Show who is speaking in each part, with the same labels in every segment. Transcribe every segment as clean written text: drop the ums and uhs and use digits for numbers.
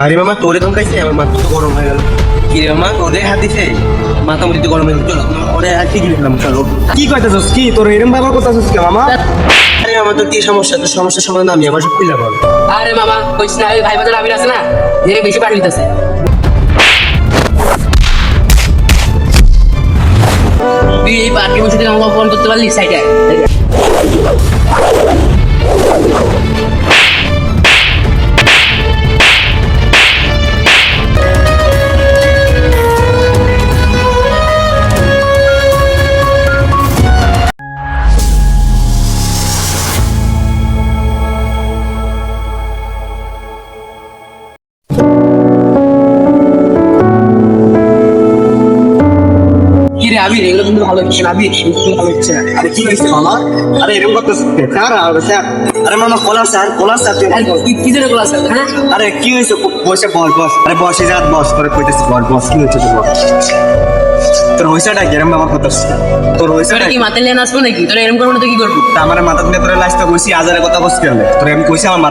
Speaker 1: আরে মামা তোরে ধমকাইছে আমার মাথা তো গরম হয়ে গেল। কি রে মামা তোদের হাত দিছে মাথা মুড়িতে গরম হয়ে গেল। চলো ওরে আর কি গেলাম চলো।
Speaker 2: কি কইতাছস কি তোর এরম ব্যবহার করতাছস কি মামা?
Speaker 1: আরে আমার তো কি সমস্যা, তোর সমস্যার সমাধান আমি আমার সব খুলে বল।
Speaker 3: আরে মামা কইছ না ওই ভাই বাজার আবির আছে না যে বেশি পাঠ হইতাছে তুই এই পার্টি বসে থেকে আমাকে ফোন করতে পারলি সাইডে কিরে আবির এগুলো কিন্তু ভালো হচ্ছে না আবির এগুলো ভালো হচ্ছে না।
Speaker 2: আরে কি হইছে মামা? আরে এরম করতেছস কি? স্যার আরে মামা কোলার স্যার তুই
Speaker 3: আরে কি ধরে ক্লাস হ্যাঁ
Speaker 2: আরে কি হইছে বসে বস আরে বসে যা বস করে কইতেছিস বস কি হইছে তোর? তোর হইছাটা কি এরম ব্যবহার করতেছস? তোর হইছাটা
Speaker 3: তোরা কি মাথা নিয়ে নাচবো নাকি তোরা এরকম করবো না তো কি করবো
Speaker 2: আমার মাথা দিয়ে তোর লাস্টে কইছি আজারে কথা কইছি কেন? তোর আমি কইছি আমার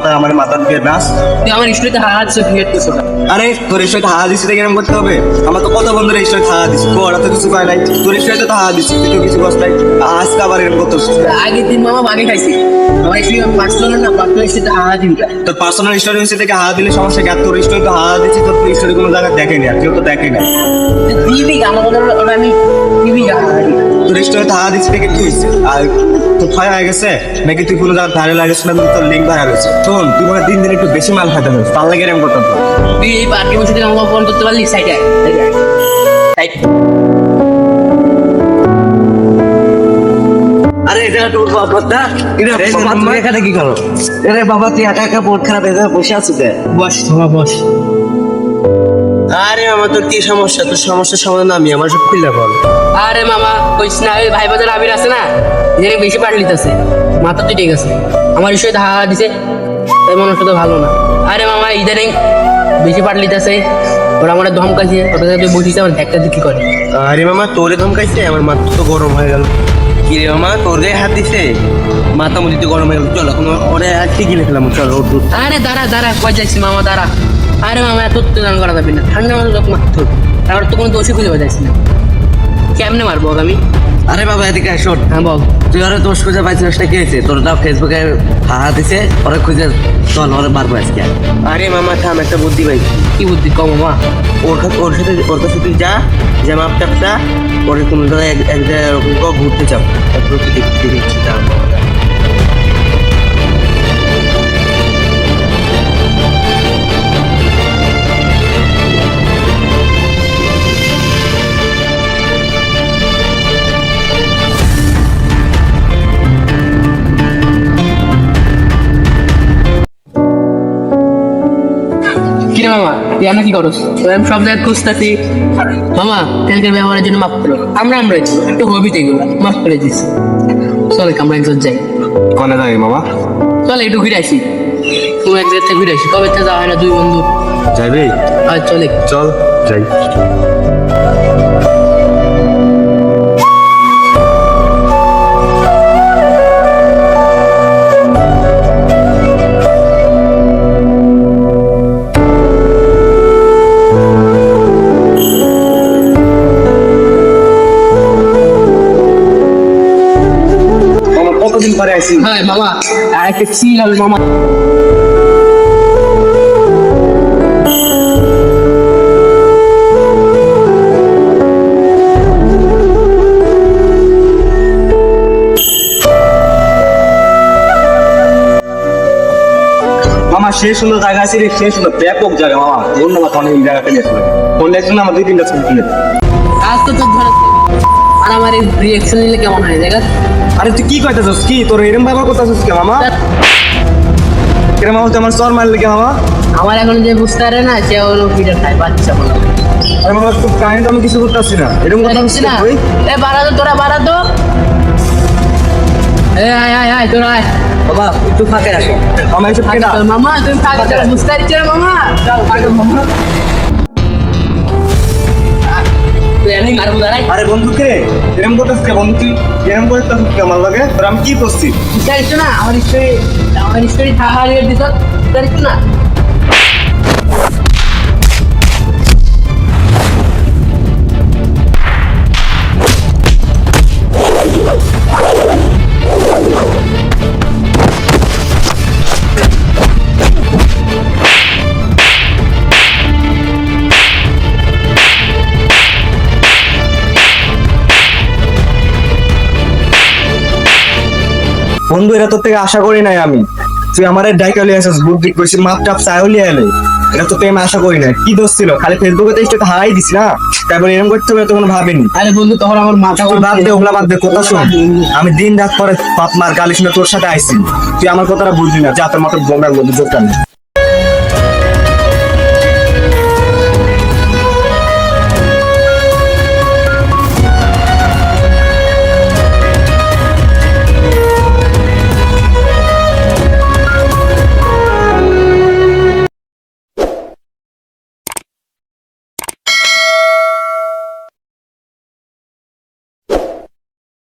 Speaker 2: মাথা দিয়ে নাচ।
Speaker 3: তুই আমার স্টোরিতে হাত ক্রিয়েট করছো না
Speaker 2: আরে তোর ইস্টে হাওয়া দিছিস দেখে এরকম করতে হবে? আমার তো কত বন্ধুরা ইস্টে হাওয়া দিছিস, তোরা তো কিছু কয় নাই। তোর ইস্টে তো হাওয়া দিছিস, তুই তো কিছু বস নাই। আজকে আবার এরকম করতেছিস।
Speaker 3: আগের দিন মামা বাগে খাইছি আমার স্টোরি পার্সোনাল না পার্সোনাল সাথে হাত দিবি
Speaker 2: তোর পার্সোনাল স্টোরি হচ্ছে থেকে হাওয়া দিলে সমস্যা কি? আর তোর স্টোরি তো হাওয়া দিছিস, তোর স্টোরি কোনো জায়গায় দেখেনি, আর কেউ তো দেখেনি।
Speaker 3: দিবি আমার কথা ওটা আমি দিবি
Speaker 2: তোর স্টোরি তো হাওয়া দিছিস দেখে কি হয়েছে? আর তোর ক্ষয় হয়ে গেছে নাকি তুই কোনো জায়গায় ধারে লাগিস না? তোর লিঙ্ক ভাইরাল হয়েছে। শোন তুই মানে দিন দিন একটু বেশি মাল খাইতে হবে, তার লাগে এরকম করতে হবে।
Speaker 3: তুই এই পার্টি বসে থেকে আমাকে ফোন করতে পারলি সাইডে
Speaker 2: আরে এটা তোর বাবা না? তুই এখানে কি করো? আরে বাবা তুই একা একা বোর্ড খারাপ হয়ে বসে আছিস।
Speaker 3: বস বাবা বস
Speaker 1: আরে আমার তোর কি সমস্যা, তোর সমস্যার সমাধান আমি আমার সব খুলে বল।
Speaker 3: আরে মামা কইছ না ওই ভাই বাজার আবির আছে না যে বেশি পাঠ লিতেছে মাথা তো ঠিক আছে আমার স্টোরিতে হাত দিছে তাই মনে হচ্ছে তো ভালো না আরে মামা ইদানিং বেশি পাঠ লিতেছে ওরা আমার ধমকাছে ওটা তুই বসিস আমার একটা কি করে
Speaker 1: আরে মামা তোরে ধমকাইছে আমার মাথা তো গরম হয়ে গেল। কি রে মামা তোরে হাত দিছে মাথা মুড়িতে গরম হয়ে গেল। চলো ওরে আর কি গেলাম চলো উঠ।
Speaker 3: আরে দাঁড়া কই যাচ্ছি মামা দাঁড়া আরে মামা এত গান করা যাবে না ঠান্ডা মাথা লোক মারতে হবে তারপর তো কোনো দোষই খুঁজে পাচ্ছি না কেমনে মারবো আমি
Speaker 1: আরে বাবা এদিকে শোন,
Speaker 3: হ্যাঁ বল
Speaker 1: তুই ওরা দোষ খুঁজে পাইছিস না, কি হয়েছে? তোর না ফেসবুকে হাহা দিছে, ওরা খুঁজে চল ওরা মারবো আজকে। আরে মামা থাম, একটা বুদ্ধি পাই।
Speaker 3: কি বুদ্ধি কম মামা
Speaker 1: ওর কাছে তুই যা মাপ টাপটা ওরে কোনো জায়গায় এক জায়গায় ঘুরতে যাও, একটু দেখতে দিচ্ছি দাম।
Speaker 3: কিরে মামা তুই আমরা কি করস আমি সব জায়গায় খুঁজতেছি মামা তেলকের ব্যবহারের জন্য মাফ করো আমরা একটু হবিতে এগুলো মাফ করে দিস চলে আমরা একজন যাই
Speaker 2: কোনে যাই মামা?
Speaker 3: চলে একটু ঘুরে আসি তুমি এক জায়গা থেকে ঘুরে আসি কবে থেকে যাওয়া হয় না দুই বন্ধু
Speaker 2: যাইবি?
Speaker 3: আর চলে
Speaker 2: চল যাই। কতদিন পরে আইসি?
Speaker 3: হ্যাঁ মামা আর একটা চিল হবে মামা
Speaker 2: মামা শেষ হলো জায়গা আছে রে, শেষ হলো ব্যাপক জায়গা মামা। ধন্যবাদ অনেক জায়গাতে নিয়েছিল। ফোন একজন আমার 2-3টা ছবি তুলে।
Speaker 3: আজ তো তোর ধরে আর আমার এই রিয়েকশন নিলে কেমন হয় দেখ
Speaker 2: আরে তুই কি কইতাছস কি? তোর এরম ব্যবহার করতাছস কি মামা? কেন মামা তুই আমার চর মারলি কে মামা?
Speaker 3: আমার এখন যে বুঝতে পারে না সে হলো পিঠা খায় বাচ্চা বলো
Speaker 2: আরে মামা তুই কাহিনী আমি কিছু করতেছি না, এরকম করতাছিস
Speaker 3: না
Speaker 2: তুই?
Speaker 3: এ বাড়া তো তোরা বাড়া তো এ আয় তোরা আয়
Speaker 2: বাবা একটু ফাঁকে আসো মামা, এসব কেনা
Speaker 3: মামা তুমি ফাঁকা চলো বুঝতে পারছি না মামা চল ফাঁকা মামা তুই এনে মারবো দাঁড়াই
Speaker 2: আরে বন্ধুকে এরকম করতেছিস কে? বন্ধু তুই এরকম করতেছিস কে আমার লাগে? তোর আমি কি করছি?
Speaker 3: বুঝতে পারছো না আমার স্টোরি থাকা দিত বুঝতে পারছো না
Speaker 2: বন্ধু এটা তোর থেকে আশা করি নাই আমি, তুই আমার ডাইকা লিয়ে আসিস, বুদ্ধি করছিস, মাপ টাপ চাইও লিয়ে এলে, এটা তোর থেকে আমি আশা করি নাই। কি দোষ ছিল, খালি ফেসবুকে তো একটু হারাই দিস না, তারপর এরকম করতে হবে তো কোনো ভাবিনি।
Speaker 3: আরে বন্ধু তখন আমার মাথা
Speaker 2: তুই বাদ দে, ওগুলা বাদ দে, কথা শোন। আমি দিন রাত পরে বাপ মার গালি শুনে তোর সাথে আইসি, তুই আমার কথাটা বুঝলি না, যা তোর মতো বোনার মধ্যে যোগদান।